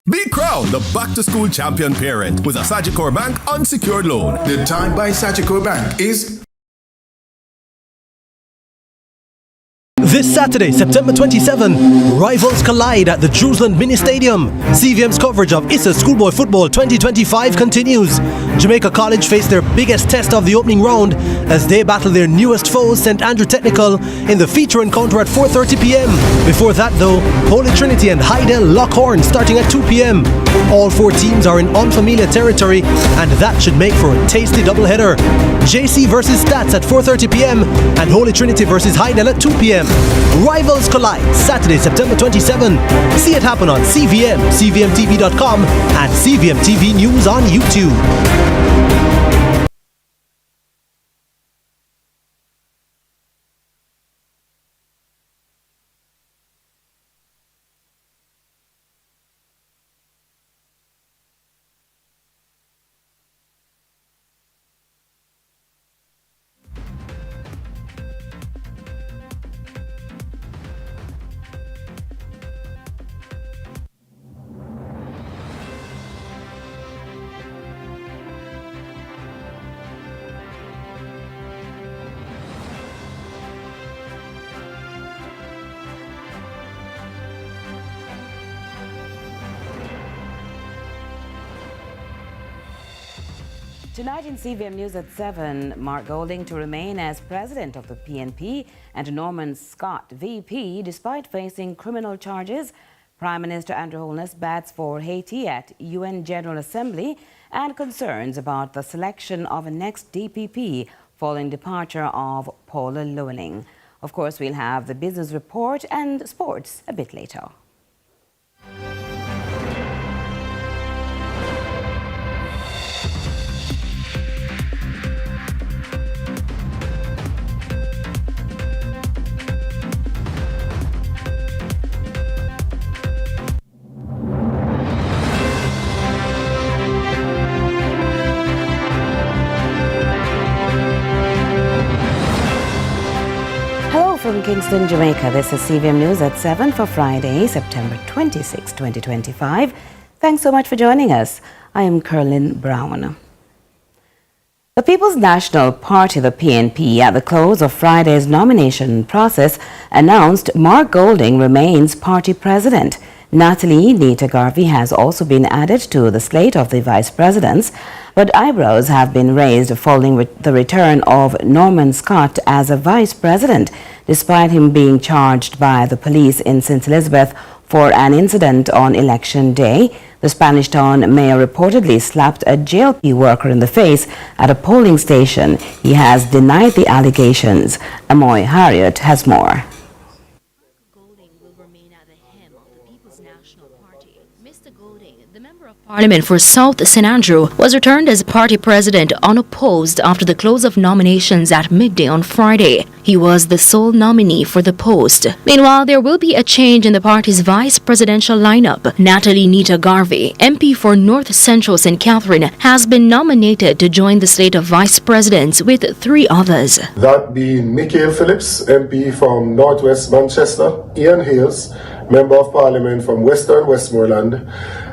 Be crowned the back-to-school champion parent with a Sagicor Bank unsecured loan. The time by Sagicor Bank is... This Saturday, September 27, rivals collide at the Jerusalem Mini Stadium. CVM's coverage of ISA Schoolboy Football 2025 continues. Jamaica College face their biggest test of the opening round as they battle their newest foes, St. Andrew Technical, in the feature encounter at 4:30 p.m. Before that though, Holy Trinity and Hydel lock horns starting at 2 p.m. All four teams are in unfamiliar territory and that should make for a tasty doubleheader. JC versus Stats at 4:30 p.m. and Holy Trinity versus Hydel at 2 p.m. Rivals collide Saturday, September 27. See it happen on CVM, CVMTV.com and CVM TV News on YouTube. Tonight in CVM News at 7, Mark Golding to remain as president of the PNP and Norman Scott VP despite facing criminal charges. Prime Minister Andrew Holness bats for Haiti at UN General Assembly and concerns about the selection of a next DPP following departure of Paula Loening. Of course, we'll have the business report and sports a bit later. From Kingston, Jamaica, this is CVM News at 7 for Friday, September 26, 2025. Thanks so much for joining us. I am Curlin Brown. The People's National Party, the PNP, at the close of Friday's nomination process, announced Mark Golding remains party president. Natalie Nita Garvey has also been added to the slate of the vice presidents, but eyebrows have been raised following the return of Norman Scott as a vice president, despite him being charged by the police in St. Elizabeth for an incident on election day. The Spanish Town mayor reportedly slapped a JLP worker in the face at a polling station. He has denied the allegations. Amoy Harriet has more. Parliament for South St. Andrew was returned as party president unopposed after the close of nominations at midday on Friday. He was the sole nominee for the post. Meanwhile, there will be a change in the party's vice presidential lineup. Natalie Nita Garvey, MP for North Central St. Catherine, has been nominated to join the slate of vice presidents with three others. That being Michael Phillips, MP from Northwest Manchester, Ian Hales, Member of Parliament from Western Westmoreland,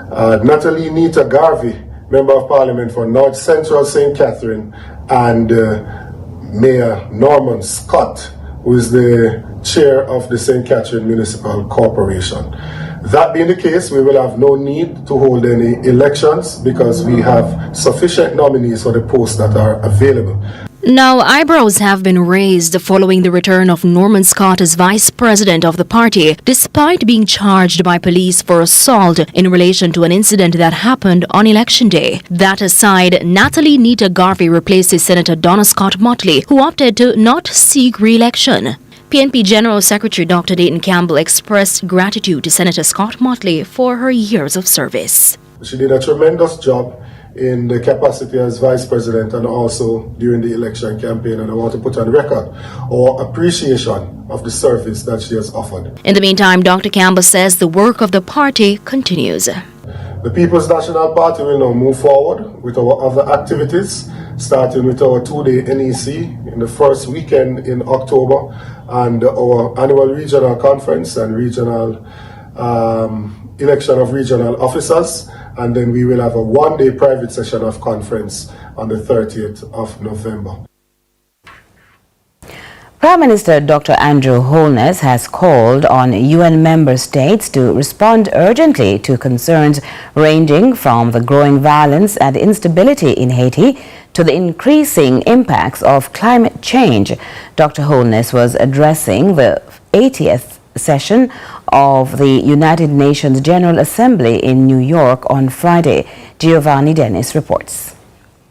Natalie Nita Garvey, Member of Parliament for North Central St. Catherine, and Mayor Norman Scott, who is the chair of the St. Catherine Municipal Corporation. That being the case, we will have no need to hold any elections because we have sufficient nominees for the posts that are available. Now, eyebrows have been raised following the return of Norman Scott as vice president of the party, despite being charged by police for assault in relation to an incident that happened on election day. That aside, Natalie Nita Garvey replaces Senator Donna Scott Motley, who opted to not seek re-election. PNP General Secretary Dr. Dayton Campbell expressed gratitude to Senator Scott Motley for her years of service. She did a tremendous job in the capacity as vice president and also during the election campaign, and I want to put on record our appreciation of the service that she has offered. In the meantime, Dr. Campbell says the work of the party continues. The People's National Party will now move forward with our other activities, starting with our two-day NEC in the first weekend in October and our annual regional conference and regional election of regional officers, and then we will have a one-day private session of conference on the 30th of November. Prime Minister Dr. Andrew Holness has called on UN member states to respond urgently to concerns ranging from the growing violence and instability in Haiti to the increasing impacts of climate change. Dr. Holness was addressing the 80th session of the United Nations General Assembly in New York on Friday. Giovanni Dennis reports.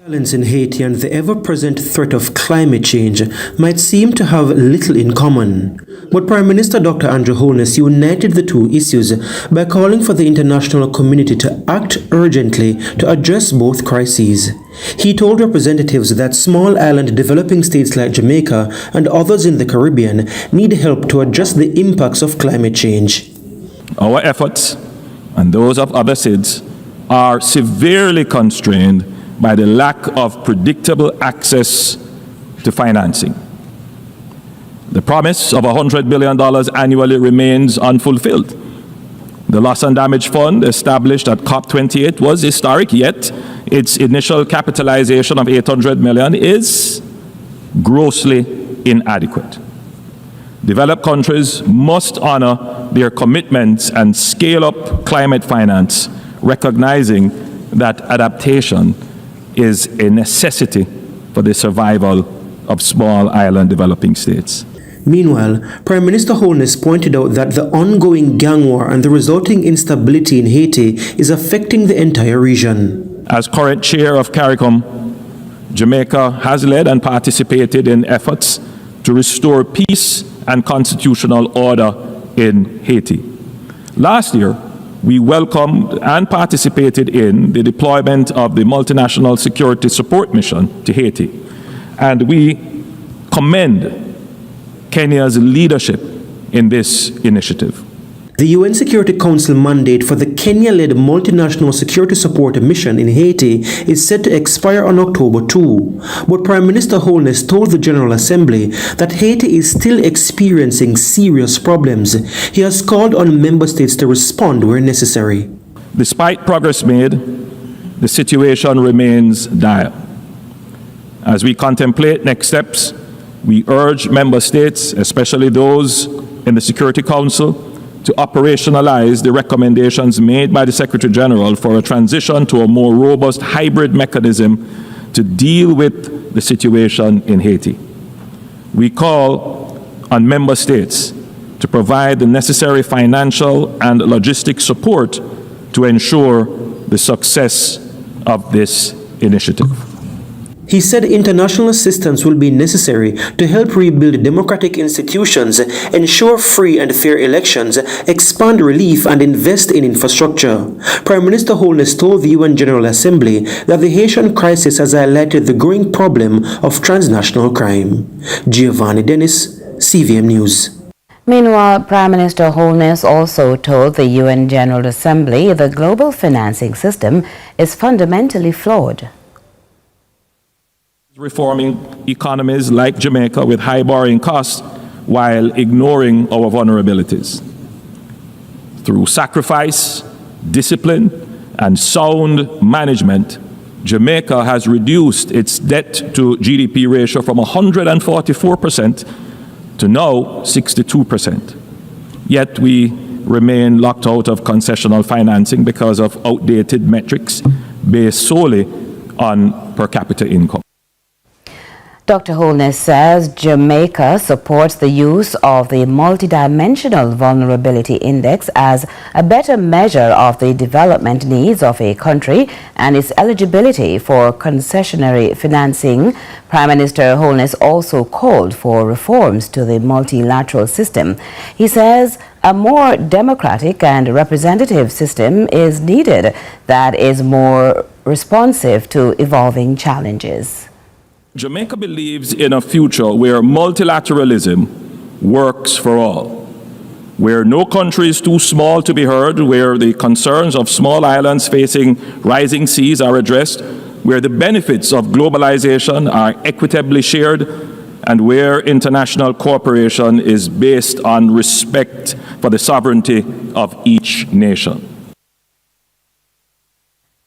Violence in Haiti and the ever-present threat of climate change might seem to have little in common. But Prime Minister Dr. Andrew Holness united the two issues by calling for the international community to act urgently to address both crises. He told representatives that small island developing states like Jamaica and others in the Caribbean need help to address the impacts of climate change. Our efforts and those of other SIDS are severely constrained by the lack of predictable access to financing. The promise of $100 billion annually remains unfulfilled. The Loss and Damage Fund established at COP28 was historic, yet its initial capitalization of $800 million is grossly inadequate. Developed countries must honor their commitments and scale up climate finance, recognizing that adaptation is a necessity for the survival of small island developing states. Meanwhile, Prime Minister Holness pointed out that the ongoing gang war and the resulting instability in Haiti is affecting the entire region. As current chair of CARICOM, Jamaica has led and participated in efforts to restore peace and constitutional order in Haiti. Last year, we welcomed and participated in the deployment of the Multinational Security Support Mission to Haiti, and we commend Kenya's leadership in this initiative. The UN Security Council mandate for the Kenya-led Multinational Security Support Mission in Haiti is set to expire on October 2. But Prime Minister Holness told the General Assembly that Haiti is still experiencing serious problems. He has called on member states to respond where necessary. Despite progress made, the situation remains dire. As we contemplate next steps, we urge member states, especially those in the Security Council, to operationalize the recommendations made by the Secretary General for a transition to a more robust hybrid mechanism to deal with the situation in Haiti. We call on member states to provide the necessary financial and logistic support to ensure the success of this initiative. He said international assistance will be necessary to help rebuild democratic institutions, ensure free and fair elections, expand relief, and invest in infrastructure. Prime Minister Holness told the UN General Assembly that the Haitian crisis has highlighted the growing problem of transnational crime. Giovanni Dennis, CVM News. Meanwhile, Prime Minister Holness also told the UN General Assembly the global financing system is fundamentally flawed. Reforming economies like Jamaica with high borrowing costs while ignoring our vulnerabilities. Through sacrifice, discipline, and sound management, Jamaica has reduced its debt to GDP ratio from 144% to now 62%. Yet we remain locked out of concessional financing because of outdated metrics based solely on per capita income. Dr. Holness says Jamaica supports the use of the Multidimensional Vulnerability Index as a better measure of the development needs of a country and its eligibility for concessionary financing. Prime Minister Holness also called for reforms to the multilateral system. He says a more democratic and representative system is needed that is more responsive to evolving challenges. Jamaica believes in a future where multilateralism works for all, where no country is too small to be heard, where the concerns of small islands facing rising seas are addressed, where the benefits of globalization are equitably shared, and where international cooperation is based on respect for the sovereignty of each nation.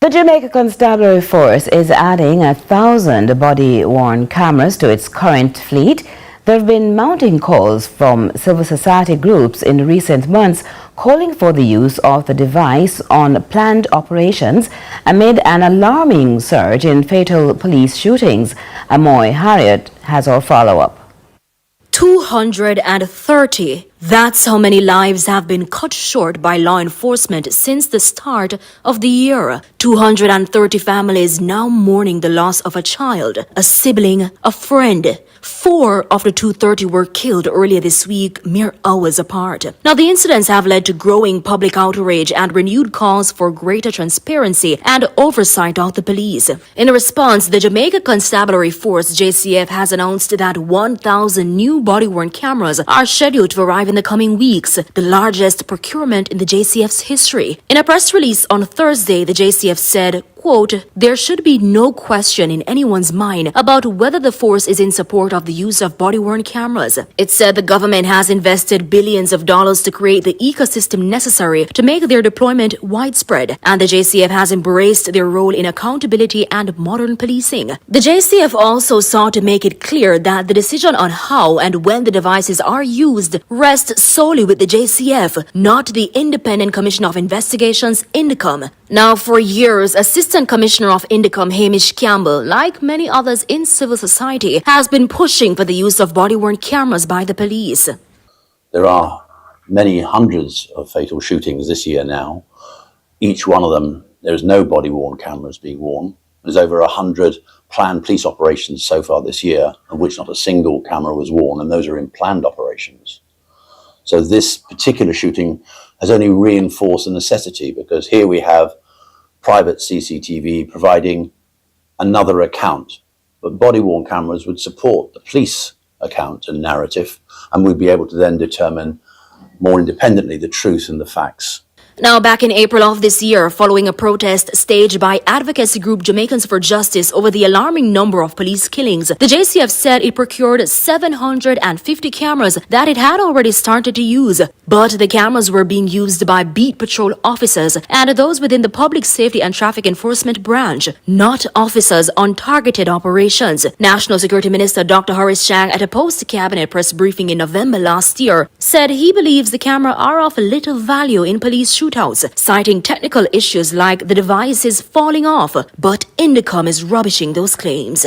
The Jamaica Constabulary Force is adding 1,000 body-worn cameras to its current fleet. There have been mounting calls from civil society groups in recent months calling for the use of the device on planned operations amid an alarming surge in fatal police shootings. Amoy Harriet has our follow-up. 230. That's how many lives have been cut short by law enforcement since the start of the year. 230 families now mourning the loss of a child, a sibling, a friend. 4 of the 230 were killed earlier this week, mere hours apart. Now, the incidents have led to growing public outrage and renewed calls for greater transparency and oversight of the police. In a response, the Jamaica Constabulary Force, JCF, has announced that 1,000 new body-worn cameras are scheduled to arrive in the coming weeks, the largest procurement in the JCF's history. In a press release on Thursday, the JCF said, quote, "There should be no question in anyone's mind about whether the force is in support of the use of body-worn cameras." It said the government has invested billions of dollars to create the ecosystem necessary to make their deployment widespread, and the JCF has embraced their role in accountability and modern policing. The JCF also sought to make it clear that the decision on how and when the devices are used rests solely with the JCF, not the Independent Commission of Investigations, INDECOM. Now, for years, Assistant Commissioner of INDECOM Hamish Campbell, like many others in civil society, has been pushing for the use of body-worn cameras by the police. There are many hundreds of fatal shootings this year now. Each one of them, there's no body-worn cameras being worn. There's over 100 planned police operations so far this year, of which not a single camera was worn, and those are in planned operations. So this particular shooting has only reinforced the necessity, because here we have private CCTV providing another account, but body-worn cameras would support the police account and narrative, and we'd be able to then determine more independently the truth and the facts. Now, back in April of this year, following a protest staged by advocacy group Jamaicans for Justice over the alarming number of police killings, the JCF said it procured 750 cameras that it had already started to use. But the cameras were being used by beat patrol officers and those within the Public Safety and Traffic Enforcement branch, not officers on targeted operations. National Security Minister Dr. Horace Chang, at a post-cabinet press briefing in November last year, said he believes the camera are of little value in police shootings, citing technical issues like the devices falling off, but INDECOM is rubbishing those claims.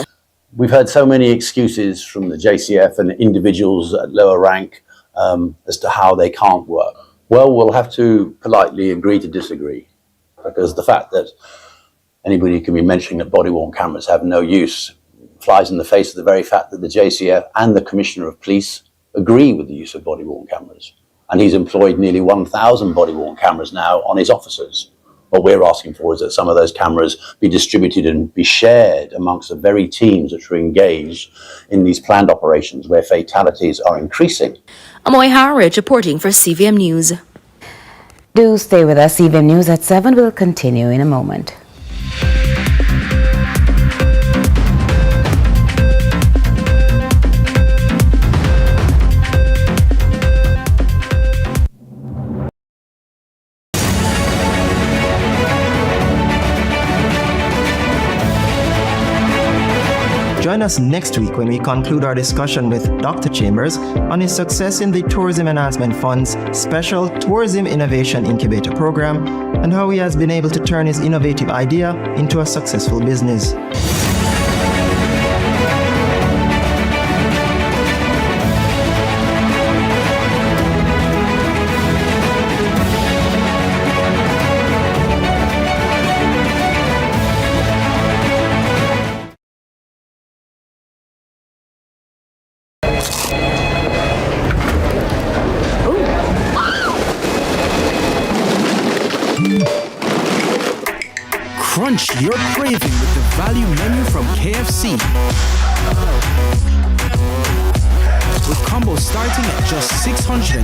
We've heard so many excuses from the JCF and individuals at lower rank as to how they can't work. Well, we'll have to politely agree to disagree, because the fact that anybody can be mentioning that body-worn cameras have no use flies in the face of the very fact that the JCF and the Commissioner of Police agree with the use of body-worn cameras. And he's employed nearly 1,000 body-worn cameras now on his officers. What we're asking for is that some of those cameras be distributed and be shared amongst the very teams that are engaged in these planned operations where fatalities are increasing. Amoy Harriet reporting for CVM News. Do stay with us. CVM News at 7 will continue in a moment. Join us next week when we conclude our discussion with Dr. Chambers on his success in the Tourism Enhancement Fund's Special Tourism Innovation Incubator Program and how he has been able to turn his innovative idea into a successful business. Crunch your craving with the value menu from KFC. With combos starting at just $620.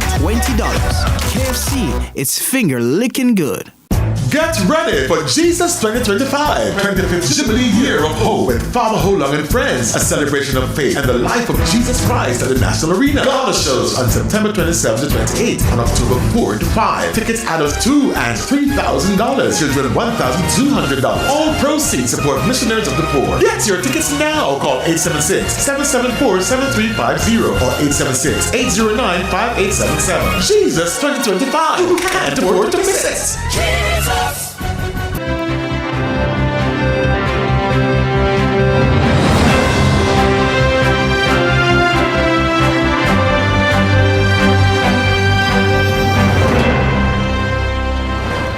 KFC, it's finger licking good. Get ready for Jesus 2025, 25th Jubilee Year of Hope with Father Holong and Friends, a celebration of faith and the life of Jesus Christ at the National Arena. Gala shows on September 27 to 28 and October 4 to 5. Tickets adults $2,000 and $3,000, children $1,200. All proceeds support missionaries of the poor. Get your tickets now. Call 876-774-7350 or 876-809-5877. Jesus 2025. You can't afford to miss it. Jesus.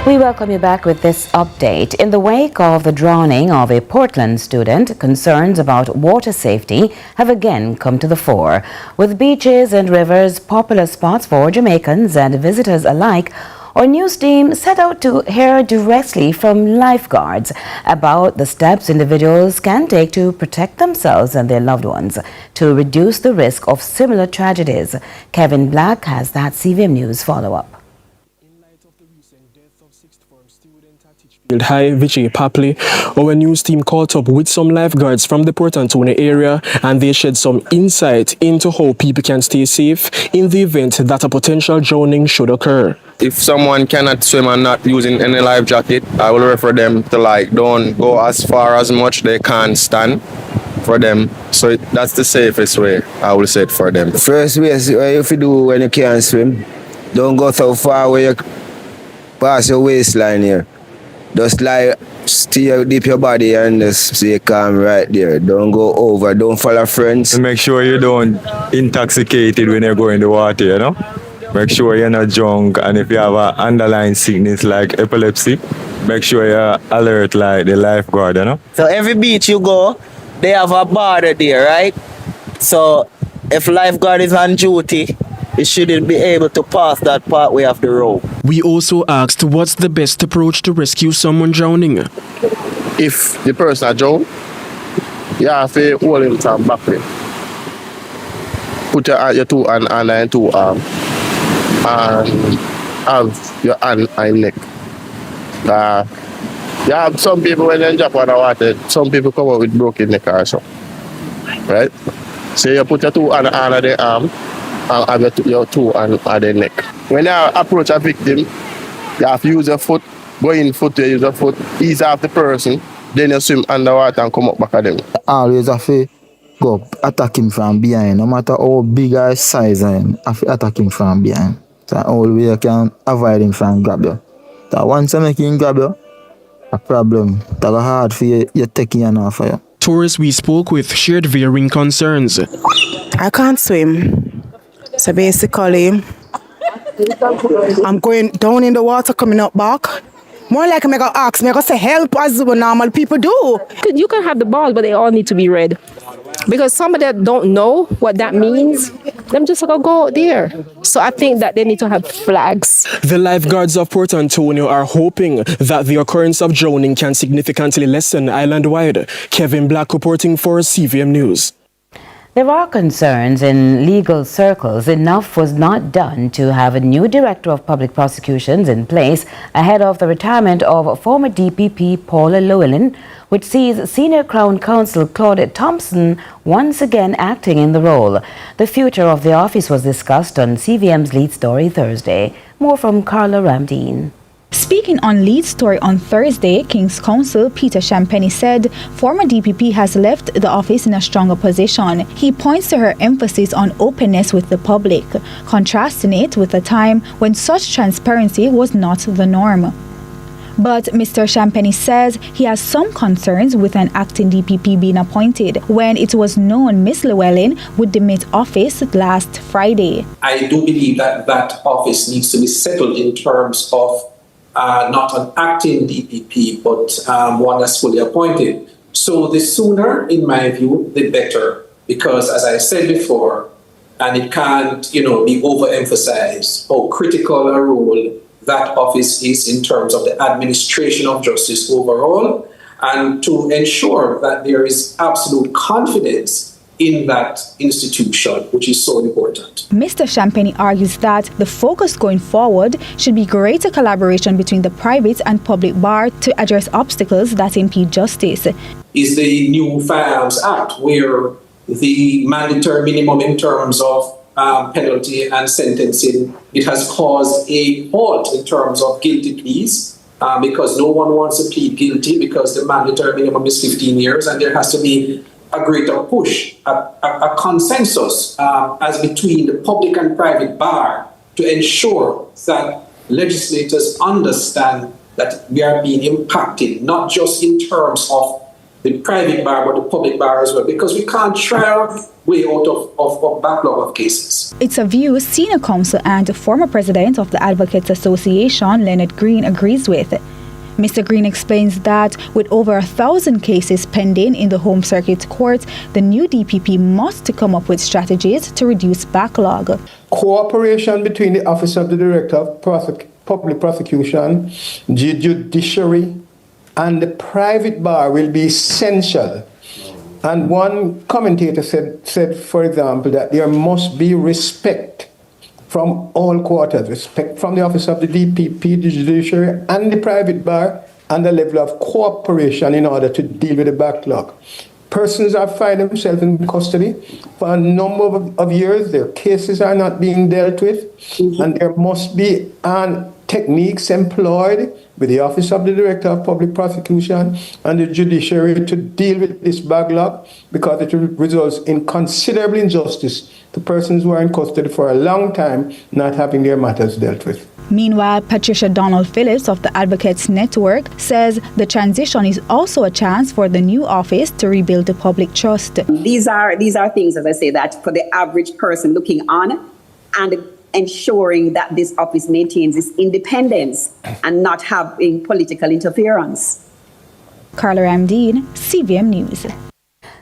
We welcome you back with this update. In the wake of the drowning of a Portland student, concerns about water safety have again come to the fore. With beaches and rivers popular spots for Jamaicans and visitors alike, our news team set out to hear directly from lifeguards about the steps individuals can take to protect themselves and their loved ones to reduce the risk of similar tragedies. Kevin Black has that CVM News follow-up. Hi, Vichy Papley. Our news team caught up with some lifeguards from the Port Antonio area, and they shed some insight into how people can stay safe in the event that a potential drowning should occur. If someone cannot swim and not using any life jacket, I will refer them to don't go as far as much they can stand for them. So that's the safest way, I will say it for them. First way is if you do when you can't swim, don't go so far where you pass your waistline here. Just stay deep your body and just stay calm right there. Don't go over, don't follow friends. Make sure you don't intoxicated when you go in the water, you know? Make sure you're not drunk, and if you have an underlying sickness like epilepsy, make sure you're alert like the lifeguard, you know? So every beach you go, they have a border there, right? So if lifeguard is on duty, it shouldn't be able to pass that part way of the road. We also asked what's the best approach to rescue someone drowning. If the person is drowned, you have to hold him from back way. Put your two hands under your two arms and have your hand and neck. You have some people when they drop on the water, some people come out with broken neck or so. Right? So you put your two hands under the arm and have your two hands on the neck. When you approach a victim, you have to use your foot, go in foot, you use your foot, ease off the person, then you swim underwater and come up back at them. Always have to go attack him from behind, no matter how big or size I am, have to attack him from behind. So always you can avoid him from grab you. So once you make him grab you, a problem, that's hard for you taking him off of you. Tourists we spoke with shared varying concerns. I can't swim. So basically, I'm going down in the water, coming up back. More like I'm going to ask, I'm going to say help as what normal people do. You can have the ball, but they all need to be red. Because some of them don't know what that means. Them just going to go out there. So I think that they need to have flags. The lifeguards of Port Antonio are hoping that the occurrence of drowning can significantly lessen island-wide. Kevin Black reporting for CVM News. There are concerns in legal circles. Enough was not done to have a new director of public prosecutions in place ahead of the retirement of former DPP Paula Llewellyn, which sees senior Crown Counsel Claudette Thompson once again acting in the role. The future of the office was discussed on CVM's Lead Story Thursday. More from Carla Ramdeen. Speaking on Lead Story on Thursday, King's Counsel Peter Champagny said former DPP has left the office in a stronger position. He points to her emphasis on openness with the public, contrasting it with a time when such transparency was not the norm. But Mr. Champagny says he has some concerns with an acting DPP being appointed when it was known Ms. Llewellyn would demit office last Friday. I do believe that that office needs to be settled in terms of not an acting DPP, but one that's fully appointed. So the sooner, in my view, the better, because as I said before, and it can't, be overemphasized how critical a role that office is in terms of the administration of justice overall, and to ensure that there is absolute confidence in that institution, which is so important. Mr. Champagne argues that the focus going forward should be greater collaboration between the private and public bar to address obstacles that impede justice. Is the new Firearms Act, where the mandatory minimum in terms of penalty and sentencing, it has caused a halt in terms of guilty pleas because no one wants to plead guilty because the mandatory minimum is 15 years and there has to be a greater push, a consensus as between the public and private bar to ensure that legislators understand that we are being impacted, not just in terms of the private bar, but the public bar as well, because we can't try our way out of backlog of cases. It's a view senior counsel and former president of the Advocates Association, Leonard Green, agrees with. Mr. Green explains that with over 1,000 cases pending in the Home Circuit Court, the new DPP must come up with strategies to reduce backlog. Cooperation between the Office of the Director of Public Prosecution, the Judiciary, and the private bar will be essential. And one commentator said, for example, that there must be respect from all quarters, respect from the Office of the DPP, the Judiciary, and the private bar, and the level of cooperation in order to deal with the backlog. Persons are finding themselves in custody for a number of years. Their cases are not being dealt with, and there must be techniques employed with the Office of the Director of Public Prosecution and the Judiciary to deal with this backlog, because it results in considerable injustice to persons who are in custody for a long time not having their matters dealt with. Meanwhile, Patricia Donald-Phillips of the Advocates Network says the transition is also a chance for the new office to rebuild the public trust. These are things, as I say, that for the average person looking on and ensuring that this office maintains its independence and not having political interference. Carla Ramdeen, CVM News.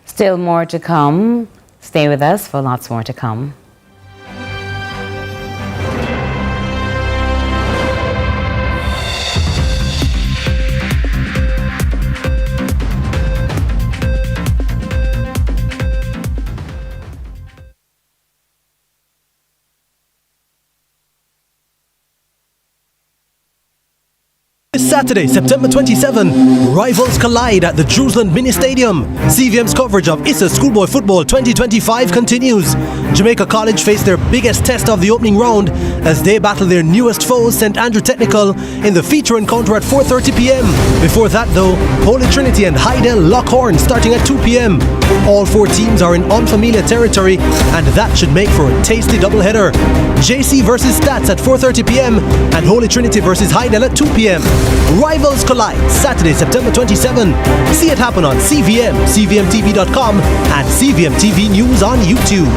Still more to come. Stay with us for lots more to come. This Saturday, September 27, rivals collide at the Jerusalem Mini Stadium. CVM's coverage of Issa Schoolboy Football 2025 continues. Jamaica College face their biggest test of the opening round as they battle their newest foes, St. Andrew Technical, in the feature encounter at 4:30 p.m. Before that though, Holy Trinity and Hydel lock horns starting at 2 p.m. All four teams are in unfamiliar territory, and that should make for a tasty doubleheader. JC versus Stats at 4:30 p.m. and Holy Trinity versus Hydel at 2 p.m. Rivals collide Saturday, September 27. See it happen on CVM, CVMTV.com, and CVM TV News on YouTube.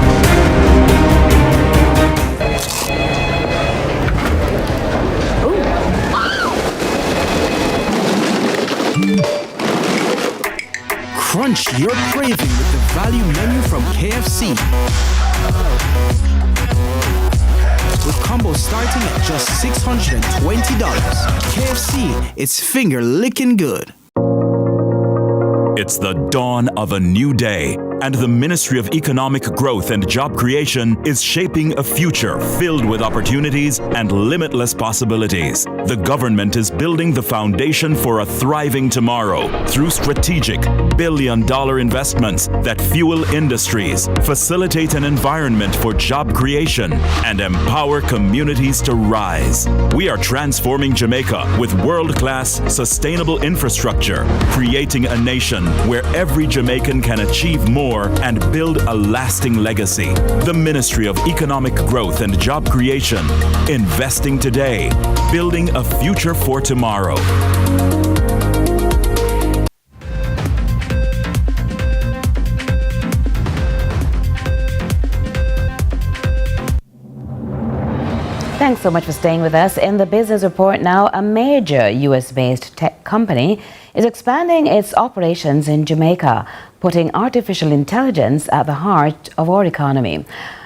Crunch your craving with the value menu from KFC. With combos starting at just $620. KFC, it's finger licking good. It's the dawn of a new day, and the Ministry of Economic Growth and Job Creation is shaping a future filled with opportunities and limitless possibilities. The government is building the foundation for a thriving tomorrow through strategic billion-dollar investments that fuel industries, facilitate an environment for job creation, and empower communities to rise. We are transforming Jamaica with world-class sustainable infrastructure, creating a nation where every Jamaican can achieve more and build a lasting legacy. The Ministry of Economic Growth and Job Creation, investing today, building a future for tomorrow. Thanks so much for staying with us. In the business report now, a major US-based tech company is expanding its operations in Jamaica, putting artificial intelligence at the heart of our economy.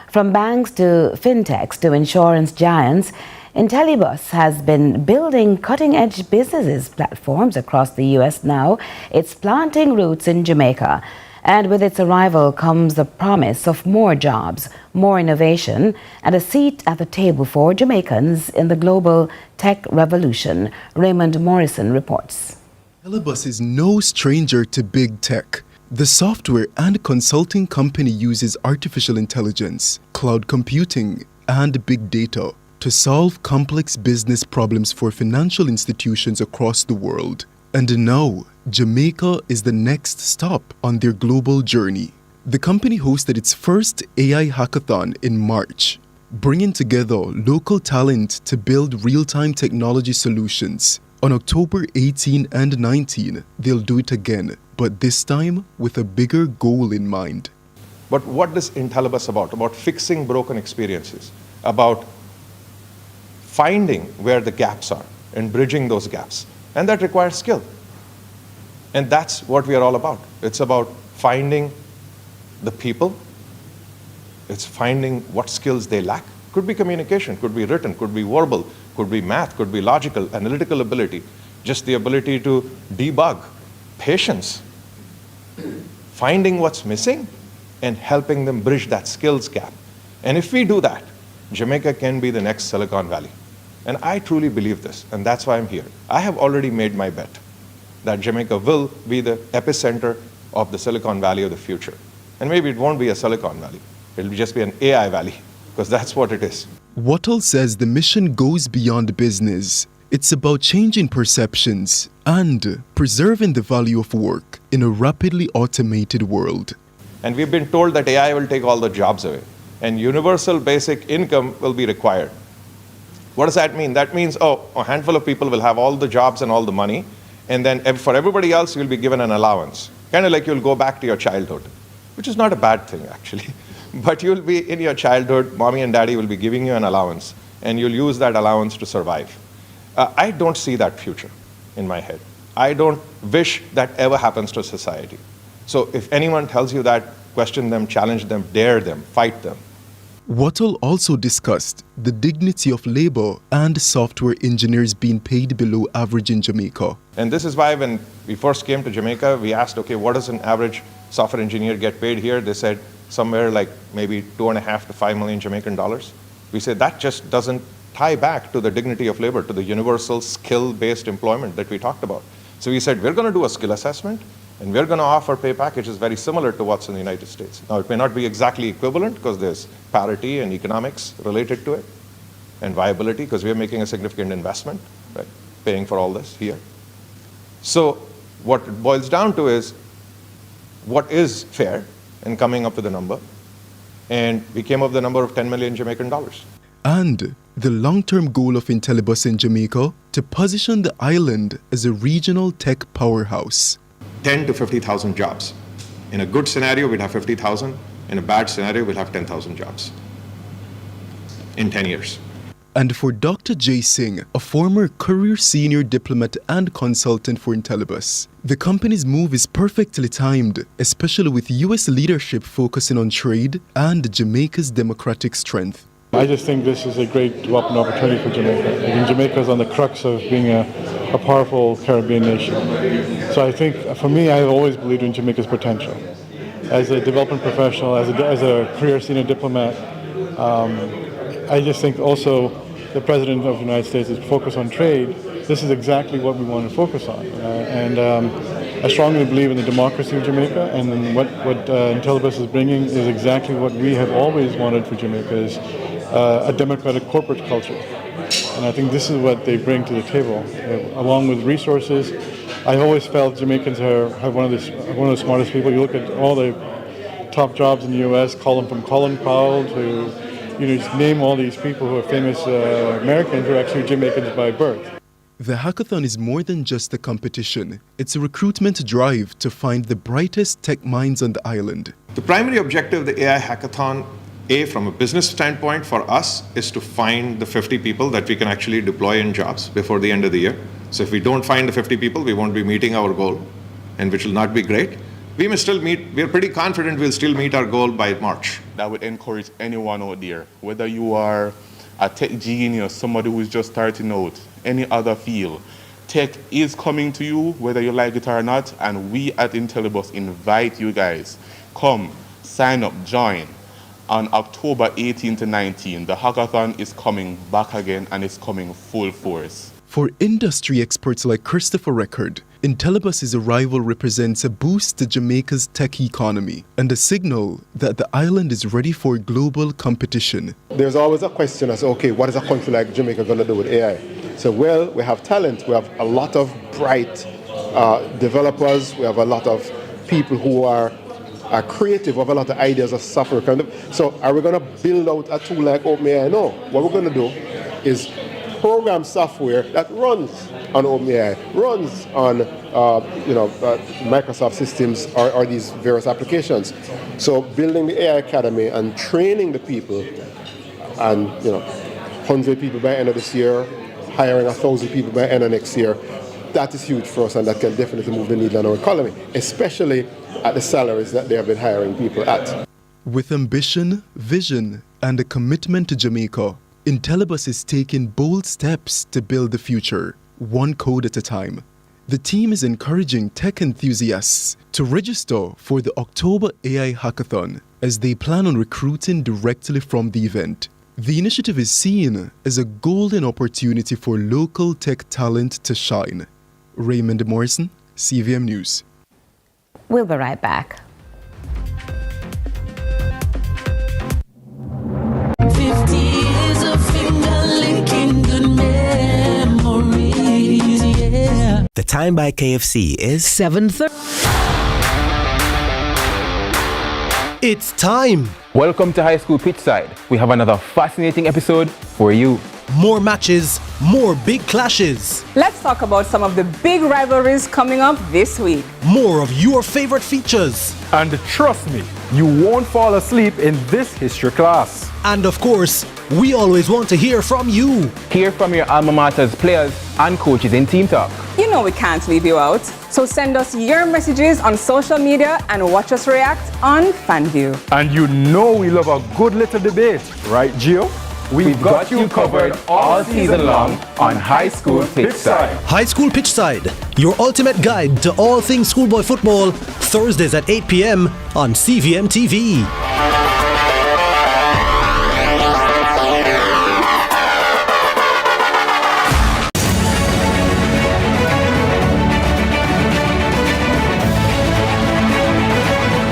From banks to fintechs to insurance giants, Intellibus has been building cutting-edge businesses platforms across the US now. It's planting roots in Jamaica. And with its arrival comes the promise of more jobs, more innovation, and a seat at the table for Jamaicans in the global tech revolution. Raymond Morrison reports. Intelibus is no stranger to big tech. The software and consulting company uses artificial intelligence, cloud computing, and big data to solve complex business problems for financial institutions across the world. And now, Jamaica is the next stop on their global journey. The company hosted its first AI hackathon in March, bringing together local talent to build real-time technology solutions. On October 18 and 19, they'll do it again, but this time with a bigger goal in mind. But what is Intelibus about? About fixing broken experiences, about finding where the gaps are and bridging those gaps. And that requires skill. And that's what we are all about. It's about finding the people. It's finding what skills they lack. Could be communication, could be written, could be verbal, could be math, could be logical, analytical ability, just the ability to debug, patience, finding what's missing and helping them bridge that skills gap. And if we do that, Jamaica can be the next Silicon Valley. And I truly believe this, and that's why I'm here. I have already made my bet that Jamaica will be the epicenter of the Silicon Valley of the future. And maybe it won't be a Silicon Valley. It'll just be an AI Valley, because that's what it is. Wattle says the mission goes beyond business. It's about changing perceptions and preserving the value of work in a rapidly automated world. And we've been told that AI will take all the jobs away, and universal basic income will be required. What does that mean? That means, a handful of people will have all the jobs and all the money, and then for everybody else, you'll be given an allowance. Kind of like you'll go back to your childhood, which is not a bad thing, actually. But you'll be in your childhood, mommy and daddy will be giving you an allowance, and you'll use that allowance to survive. I don't see that future in my head. I don't wish that ever happens to society. So if anyone tells you that, question them, challenge them, dare them, fight them. Wattle also discussed the dignity of labor and software engineers being paid below average in Jamaica. And this is why when we first came to Jamaica, we asked, okay, what does an average software engineer get paid here? They said somewhere like maybe 2.5 to 5 million Jamaican dollars. We said that just doesn't tie back to the dignity of labor, to the universal skill-based employment that we talked about. So we said, we're going to do a skill assessment, and we're going to offer pay packages very similar to what's in the United States. Now, it may not be exactly equivalent because there's parity and economics related to it, and viability because we're making a significant investment, right, paying for all this here. So what it boils down to is what is fair and coming up with a number. And we came up with the number of 10 million Jamaican dollars. And the long-term goal of Intelibus in Jamaica to position the island as a regional tech powerhouse. 10 to 50,000 jobs. In a good scenario, we'd have 50,000. In a bad scenario, we'll have 10,000 jobs in 10 years. And for Dr. Jay Singh, a former career senior diplomat and consultant for Intelibus, the company's move is perfectly timed, especially with U.S. leadership focusing on trade and Jamaica's democratic strength. I just think this is a great development opportunity for Jamaica. I mean, Jamaica is on the crux of being a powerful Caribbean nation. So I think, for me, I've always believed in Jamaica's potential. As a development professional, as a career senior diplomat, I just think also the President of the United States is focused on trade. This is exactly what we want to focus on. I strongly believe in the democracy of Jamaica, and what Intelibus is bringing is exactly what we have always wanted for Jamaica, is a democratic corporate culture. And I think this is what they bring to the table, along with resources. I've always felt Jamaicans have one of the smartest people. You look at all the top jobs in the U.S., from Colin Powell to, just name all these people who are famous Americans who are actually Jamaicans by birth. The hackathon is more than just a competition. It's a recruitment drive to find the brightest tech minds on the island. The primary objective of the AI hackathon, from a business standpoint for us, is to find the 50 people that we can actually deploy in jobs before the end of the year. So if we don't find the 50 people, we won't be meeting our goal, and which will not be great. We may still meet, we're pretty confident we'll still meet our goal by March. That would encourage anyone out there, whether you are a tech genius, somebody who is just starting out, any other field, Tech is coming to you, whether you like it or not, and we at Intellibus invite you guys. Come, sign up, join. On October 18 to 19, the hackathon is coming back again, and it's coming full force. For industry experts like Christopher Record, Intellibus's arrival represents a boost to Jamaica's tech economy and a signal that the island is ready for global competition. There's always a question as, okay, what is a country like Jamaica going to do with AI? So, well, we have talent. We have a lot of bright developers. We have a lot of people who are creative, we have a lot of ideas of software. So are we going to build out a tool like OpenAI? No. What we're going to do is program software that runs on OpenAI, runs on Microsoft systems or these various applications. So building the AI Academy and training the people, and 100 people by the end of this year, hiring 1,000 people by the end of next year, that is huge for us, and that can definitely move the needle on our economy, especially at the salaries that they have been hiring people at. With ambition, vision, and a commitment to Jamaica, Intellibus is taking bold steps to build the future, one code at a time. The team is encouraging tech enthusiasts to register for the October AI Hackathon as they plan on recruiting directly from the event. The initiative is seen as a golden opportunity for local tech talent to shine. Raymond Morrison, CVM News. We'll be right back. 50 years of finger-licking good memories, yeah. The time by KFC is 7:30. It's time. Welcome to High School Pitchside. We have another fascinating episode for you. More matches, more big clashes. Let's talk about some of the big rivalries coming up this week. More of your favorite features. And trust me, you won't fall asleep in this history class. And of course, we always want to hear from you. Hear from your alma mater's players and coaches in Team Talk. You know we can't leave you out. So send us your messages on social media and watch us react on FanView. And you know we love a good little debate, right, Gio? We've got you covered all season long on High School Pitchside. High School Pitchside, your ultimate guide to all things schoolboy football, Thursdays at 8 p.m. on CVM TV.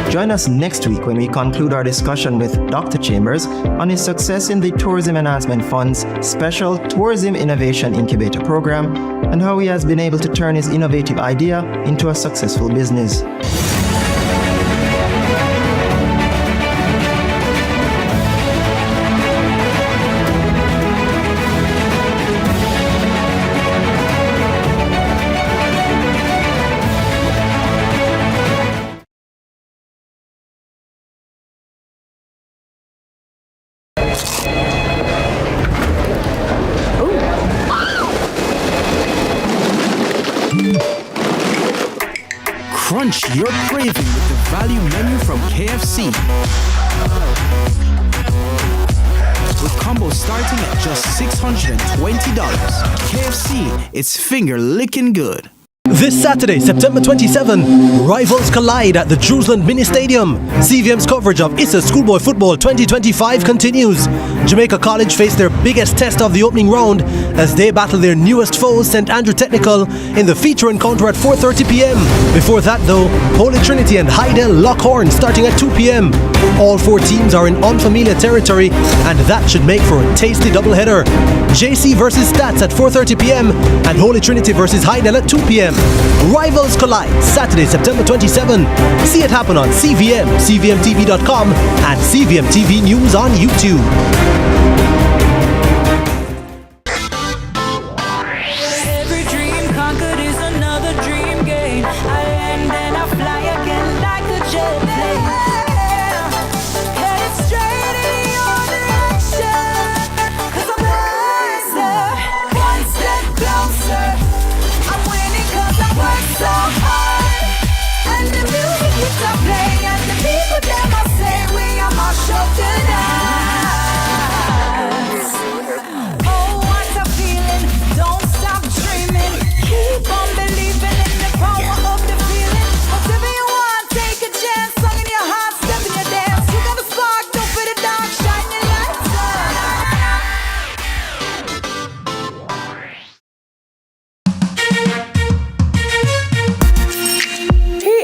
Join us next week when we conclude our discussion with Dr. Chambers on his success in the Tourism Enhancement Fund's Special Tourism Innovation Incubator Program and how he has been able to turn his innovative idea into a successful business. Crunch your craving with the value menu from KFC. With combos starting at just $620. KFC, it's finger-licking good. This Saturday, September 27, rivals collide at the Jerusalem Mini Stadium. CVM's coverage of ISA Schoolboy Football 2025 continues. Jamaica College face their biggest test of the opening round as they battle their newest foes, St. Andrew Technical, in the feature encounter at 4:30 p.m. Before that though, Holy Trinity and Hydel lock horns starting at 2 p.m. All four teams are in unfamiliar territory and that should make for a tasty doubleheader. JC versus Stats at 4:30 p.m. and Holy Trinity versus Hydel at 2 p.m. Rivals collide Saturday, September 27. See it happen on CVM, CVMTV.com, and CVM TV News on YouTube. Every dream conquered is another dream game. I land and I fly again like a jet plane. Headed straight in your direction. 'Cause I'm wiser, one step closer. I'm winning 'cause I work so hard. And the music keeps on playing, and the people them I say we are my show tonight.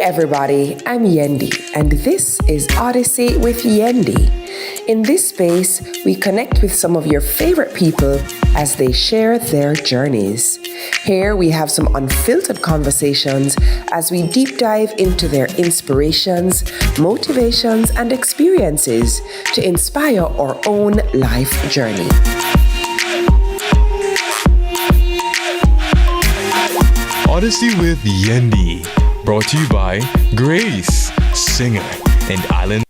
everybody, I'm Yendi, and this is Odyssey with Yendi. In this space, we connect with some of your favorite people as they share their journeys. Here we have some unfiltered conversations as we deep dive into their inspirations, motivations, and experiences to inspire our own life journey. Odyssey with Yendi, brought to you by Grace, singer and island.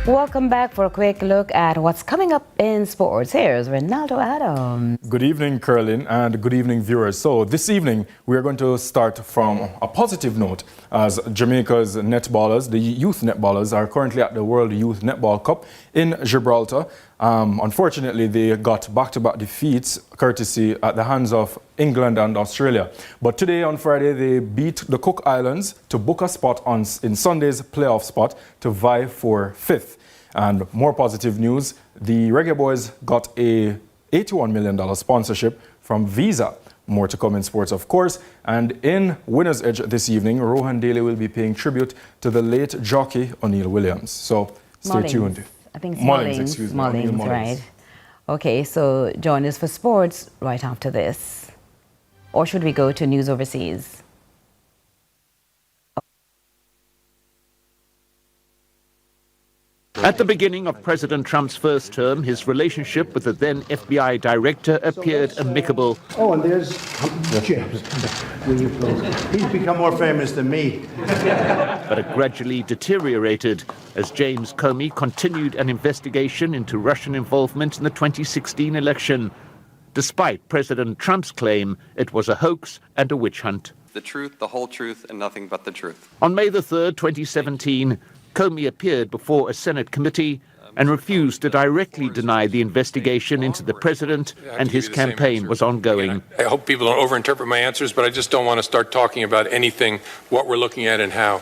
Welcome back for a quick look at what's coming up in sports. Here's Ronaldo Adams. Good evening, Curlin, and good evening, viewers. So this evening, we are going to start from a positive note as Jamaica's netballers, the youth netballers, are currently at the World Youth Netball Cup in Gibraltar. Unfortunately, they got back-to-back defeats courtesy at the hands of England and Australia. But today, on Friday, they beat the Cook Islands to book a spot in Sunday's playoff spot to vie for 5th. And more positive news, the Reggae Boys got a $81 million sponsorship from Visa. More to come in sports, of course. And in Winner's Edge this evening, Rohan Daly will be paying tribute to the late jockey O'Neill Williams. So stay tuned. I think it's Mullins, Mullins, right? Okay, so join us for sports right after this. Or should we go to news overseas? At the beginning of President Trump's first term, his relationship with the then FBI director appeared amicable. Oh, and there's James. Will you please? He's become more famous than me. But it gradually deteriorated as James Comey continued an investigation into Russian involvement in the 2016 election, despite President Trump's claim it was a hoax and a witch hunt. The truth, the whole truth, and nothing but the truth. On May the 3rd, 2017, Comey appeared before a Senate committee and refused to directly deny the investigation into the president and his campaign was ongoing. I hope people don't overinterpret my answers, but I just don't want to start talking about anything, what we're looking at and how.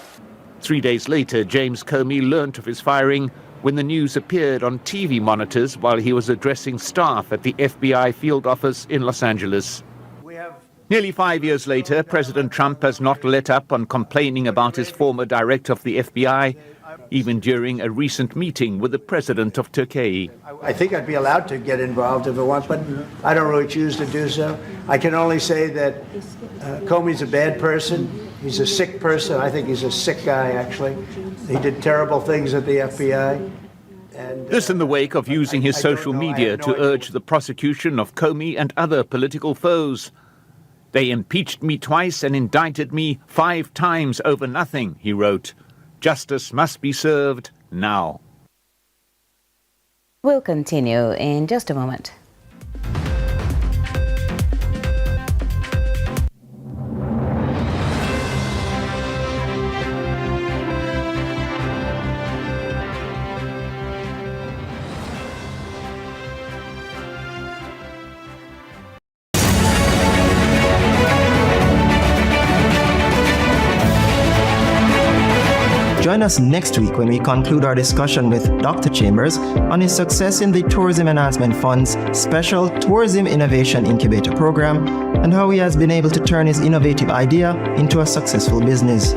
3 days later, James Comey learnt of his firing when the news appeared on TV monitors while he was addressing staff at the FBI field office in Los Angeles. Nearly 5 years later, President Trump has not let up on complaining about his former director of the FBI, even during a recent meeting with the president of Turkey. I think I'd be allowed to get involved if I want, but I don't really choose to do so. I can only say that Comey's a bad person. He's a sick person. I think he's a sick guy, actually. He did terrible things at the FBI. And, this in the wake of using his social media to urge the prosecution of Comey and other political foes. They impeached me twice and indicted me 5 times over nothing, he wrote. Justice must be served now. We'll continue in just a moment. Join us next week when we conclude our discussion with Dr. Chambers on his success in the Tourism Enhancement Fund's special Tourism Innovation Incubator program and how he has been able to turn his innovative idea into a successful business.